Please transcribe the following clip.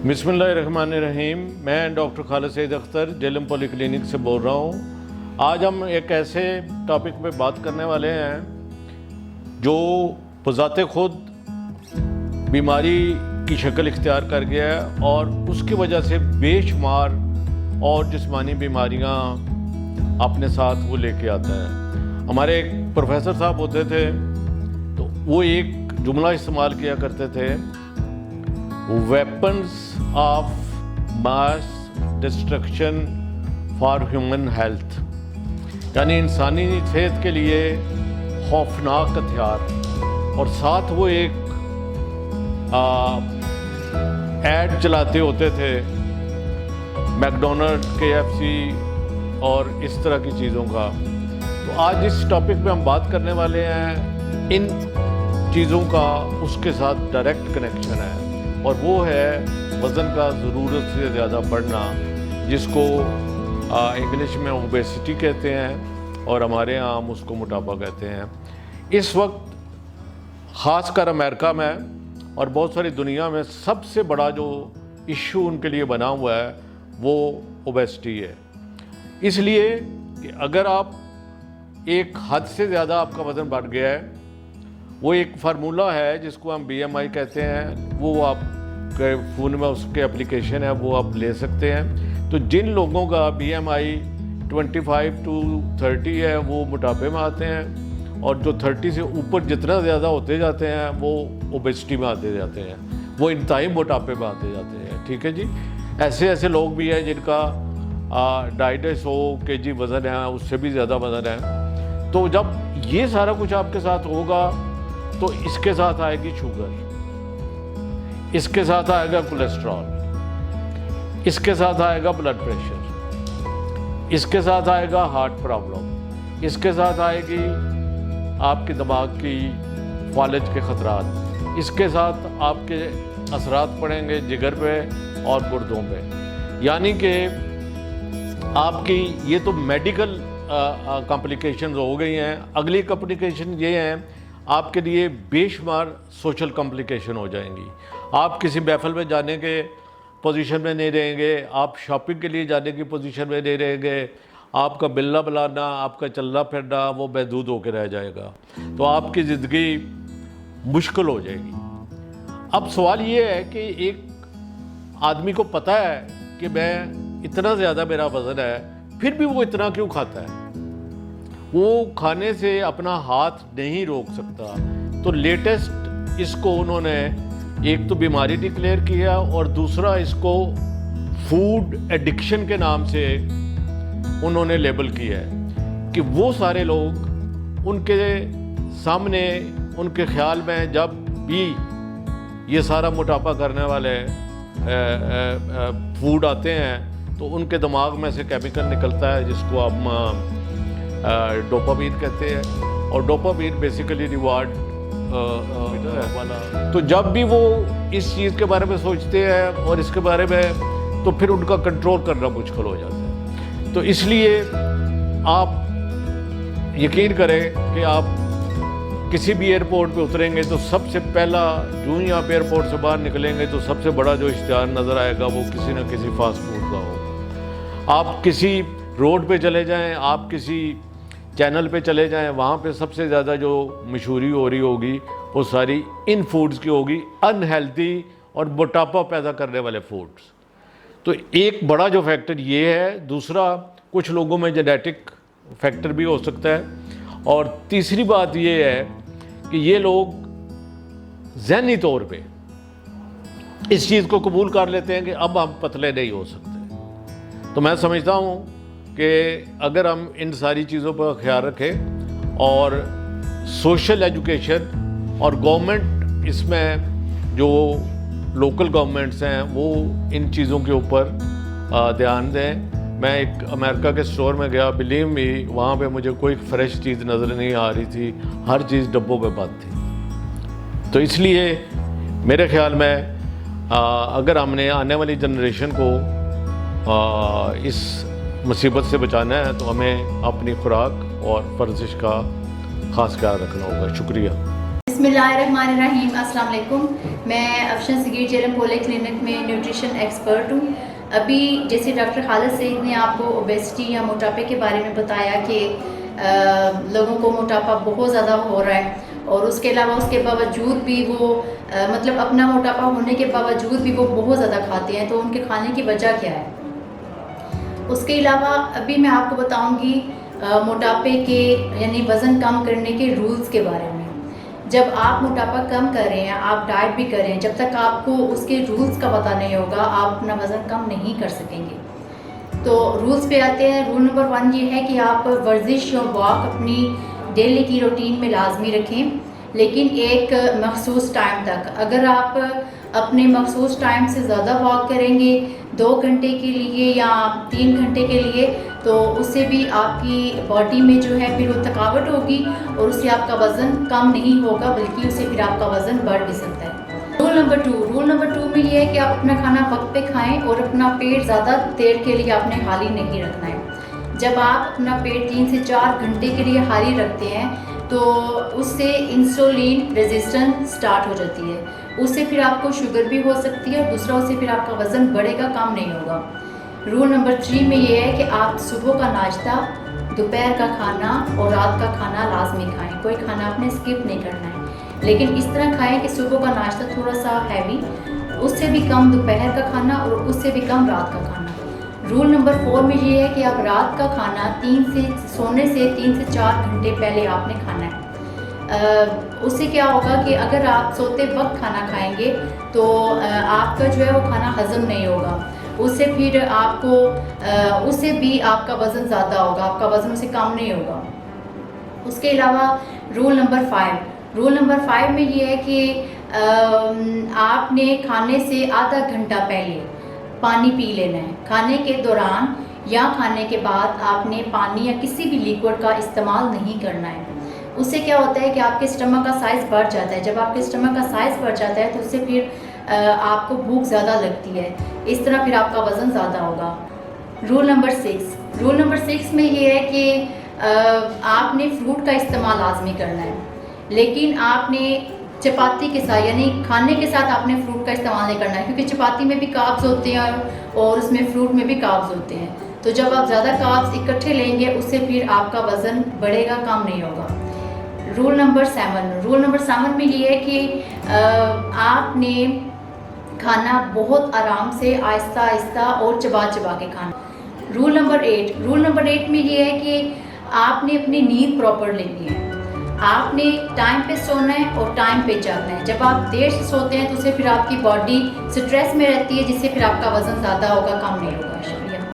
बिस्मिल्लाहिर्रहमानिर्रहीम। मैं doctor Khalid Saeed Akhtar Jhelum polyclinic से बोल रहा हूँ। आज हम एक ऐसे टॉपिक पे बात करने वाले हैं जो बज़ाते खुद बीमारी की शक्ल इख्तियार कर गया है और उसकी वजह से बेशुमार और जिस्मानी बीमारियाँ अपने साथ वो लेके आता है। हमारे एक प्रोफेसर साहब होते थे तो वो एक जुमला इस्तेमाल किया करते थे, weapons of mass destruction for human health, यानी इंसानी सेहत के लिए खौफनाक हथियार। और साथ वो एक ऐड चलाते होते थे मैकडोनल्ड, KFC और इस तरह की चीज़ों का। तो आज इस टॉपिक पे हम बात करने वाले हैं, इन चीज़ों का उसके साथ डायरेक्ट कनेक्शन है और वो है वज़न का ज़रूरत से ज़्यादा बढ़ना, जिसको इंग्लिश में ओबेसिटी कहते हैं और हमारे यहाँ हम उसको मोटापा कहते हैं। इस वक्त ख़ासकर अमेरिका में और बहुत सारी दुनिया में सबसे बड़ा जो इशू उनके लिए बना हुआ है वो ओबेसिटी है। इसलिए कि अगर आप एक हद से ज़्यादा आपका वज़न बढ़ गया है, वो एक फार्मूला है जिसको हम BMI कहते हैं, वो आपके फ़ोन में उसके एप्लीकेशन है, वो आप ले सकते हैं। तो जिन लोगों का BMI 25 to 30 है वो मोटापे में आते हैं, और जो 30 से ऊपर जितना ज़्यादा होते जाते हैं वो ओबेसिटी में आते जाते हैं, वो इंतहाई मोटापे में आते जाते हैं। ठीक है जी। ऐसे लोग भी हैं जिनका 250 kg वज़न है, उससे भी ज़्यादा वज़न है। तो जब ये सारा कुछ आपके साथ होगा तो इसके साथ आएगी शुगर, इसके साथ आएगा कोलेस्ट्रॉल, इसके साथ आएगा ब्लड प्रेशर, इसके साथ आएगा हार्ट प्रॉब्लम, इसके साथ आएगी आपके दिमाग की फालिज के ख़तरात, इसके साथ आपके असरात पड़ेंगे जिगर पे और गुर्दों पे। यानी कि आपकी ये तो मेडिकल कॉम्प्लिकेशंस हो गई हैं। अगली कॉम्प्लिकेशन ये हैं आपके लिए बेशुमार सोशल कॉम्प्लिकेशन हो जाएंगी। आप किसी महफिल में जाने के पोजीशन में नहीं रहेंगे, आप शॉपिंग के लिए जाने की पोजीशन में नहीं रहेंगे, आपका बिल्ला बलाना, आपका चलना फिरना वो महदूद होकर रह जाएगा। तो आपकी ज़िंदगी मुश्किल हो जाएगी। अब सवाल ये है कि एक आदमी को पता है कि मैं इतना ज़्यादा मेरा वज़न है, फिर भी वो इतना क्यों खाता है? वो खाने से अपना हाथ नहीं रोक सकता। तो लेटेस्ट इसको उन्होंने एक तो बीमारी डिक्लेयर किया और दूसरा इसको फूड एडिक्शन के नाम से उन्होंने लेबल किया है कि वो सारे लोग उनके सामने, उनके ख्याल में जब भी ये सारा मोटापा करने वाले फूड आते हैं तो उनके दिमाग में से केमिकल निकलता है जिसको हम डोपामीन कहते हैं। और डोपामीन बेसिकली रिवार्ड वाला। तो जब भी वो इस चीज़ के बारे में सोचते हैं और इसके बारे में, तो फिर उनका कंट्रोल करना मुश्किल हो जाता है। तो इसलिए आप यकीन करें कि आप किसी भी एयरपोर्ट पे उतरेंगे तो सबसे पहला, जो ही आप एयरपोर्ट से बाहर निकलेंगे तो सबसे बड़ा जो इश्तिहार नज़र आएगा वो किसी न किसी फास्ट फूड का होगा। आप किसी रोड पे चले जाएं, आप किसी चैनल पे चले जाएं, वहाँ पे सबसे ज़्यादा जो मशहूरी हो रही होगी वो सारी इन फूड्स की होगी, अनहेल्दी और मोटापा पैदा करने वाले फूड्स। तो एक बड़ा जो फैक्टर ये है। दूसरा, कुछ लोगों में जेनेटिक फैक्टर भी हो सकता है। और तीसरी बात ये है कि ये लोग ज़हनी तौर पे इस चीज़ को कबूल कर लेते हैं कि अब हम पतले नहीं हो सकते। तो मैं समझता हूँ कि अगर हम इन सारी चीज़ों पर ख्याल रखें और सोशल एजुकेशन और गवर्नमेंट, इसमें जो लोकल गवर्नमेंट्स हैं वो इन चीज़ों के ऊपर ध्यान दें। मैं एक अमेरिका के स्टोर में गया, बिलीव मी, वहाँ पे मुझे कोई फ्रेश चीज़ नज़र नहीं आ रही थी, हर चीज़ डब्बों पे बंद थी। तो इसलिए मेरे ख्याल में अगर हमने आने वाली जनरेशन को इस मुसीबत से बचाना है तो हमें अपनी खुराक और वर्जिश का ख़ास ख्याल रखना होगा। शुक्रिया। बिस्मिल्लाहिर्रहमानिर्रहीम। अस्सलाम वालेकुम। मैं अफशन सगीर जेरम पोले क्लिनिक में न्यूट्रिशन एक्सपर्ट हूँ। अभी जैसे डॉक्टर खालिद सईद ने आपको ओबेसिटी या मोटापे के बारे में बताया कि लोगों को मोटापा बहुत ज़्यादा हो रहा है और उसके अलावा उसके बावजूद भी वो मतलब अपना मोटापा होने के बावजूद भी वो बहुत ज़्यादा खाते हैं, तो उनके खाने की वजह क्या है। उसके अलावा अभी मैं आपको बताऊंगी मोटापे के यानी वज़न कम करने के रूल्स के बारे में। जब आप मोटापा कम कर रहे हैं, आप डाइट भी कर रहे हैं, जब तक आपको उसके रूल्स का पता नहीं होगा आप अपना वज़न कम नहीं कर सकेंगे। तो रूल्स पे आते हैं। रूल नंबर 1 ये है कि आप वर्जिश और वॉक अपनी डेली की रूटीन में लाजमी रखें, लेकिन एक मखसूस टाइम तक। अगर आप अपने मखसूस टाइम से ज़्यादा वॉक करेंगे 2 घंटे के लिए या 3 घंटे के लिए, तो उससे भी आपकी बॉडी में जो है फिर वो थकावट होगी और उससे आपका वज़न कम नहीं होगा, बल्कि उससे फिर आपका वज़न बढ़ भी सकता है। रूल नंबर 2 में ये है कि आप अपना खाना वक्त पे खाएं और अपना पेट ज़्यादा देर के लिए आपने खाली नहीं रखना है। जब आप अपना पेट 3 से 4 घंटे के लिए खाली रखते हैं तो उससे इंसुलिन रेजिस्टेंस स्टार्ट हो जाती है, उससे फिर आपको शुगर भी हो सकती है और दूसरा उससे फिर आपका वज़न बढ़ेगा, कम नहीं होगा। रूल नंबर 3 में ये है कि आप सुबह का नाश्ता, दोपहर का खाना और रात का खाना लाजमी खाएं। कोई खाना आपने स्किप नहीं करना है, लेकिन इस तरह खाएं कि सुबह का नाश्ता थोड़ा सा हैवी, उससे भी कम दोपहर का खाना और उससे भी कम रात का खाना। रूल नंबर 4 में ये है कि आप रात का खाना सोने से 3 से 4 घंटे पहले आपने खाना है। उससे क्या होगा कि अगर आप सोते वक्त खाना खाएंगे तो आपका जो है वो खाना हज़म नहीं होगा, उससे फिर आपको उससे भी आपका वज़न ज़्यादा होगा, आपका वज़न उससे कम नहीं होगा। उसके अलावा रूल नंबर 5 में ये है कि आपने खाने से आधा घंटा पहले पानी पी लेना है। खाने के दौरान या खाने के बाद आपने पानी या किसी भी लिक्विड का इस्तेमाल नहीं करना है। उससे क्या होता है कि आपके स्टमक का साइज़ बढ़ जाता है। जब आपके स्टमक का साइज़ बढ़ जाता है तो उससे फिर आपको भूख ज़्यादा लगती है, इस तरह फिर आपका वज़न ज़्यादा होगा। रूल नंबर 6 में ये है कि आपने फ्रूट का इस्तेमाल लाजमी करना है, लेकिन आपने चपाती के साथ यानी खाने के साथ आपने फ्रूट का इस्तेमाल नहीं करना है, क्योंकि चपाती में भी कार्ब्स होते हैं और उसमें फ्रूट में भी कार्ब्स होते हैं। तो जब आप ज़्यादा कार्ब्स इकट्ठे लेंगे उससे फिर आपका वज़न बढ़ेगा, कम नहीं होगा। रूल नंबर 7 में ये है कि आपने खाना बहुत आराम से आहिस्ता आहिस्ता और चबा चबा के खाना। रूल नंबर 8 में ये है कि आपने अपनी नींद प्रॉपर लेनी है। आपने टाइम पे सोना है और टाइम पे जागना है। जब आप देर से सोते हैं तो उससे फिर आपकी बॉडी स्ट्रेस में रहती है, जिससे फिर आपका वज़न ज़्यादा होगा, कम नहीं होगा।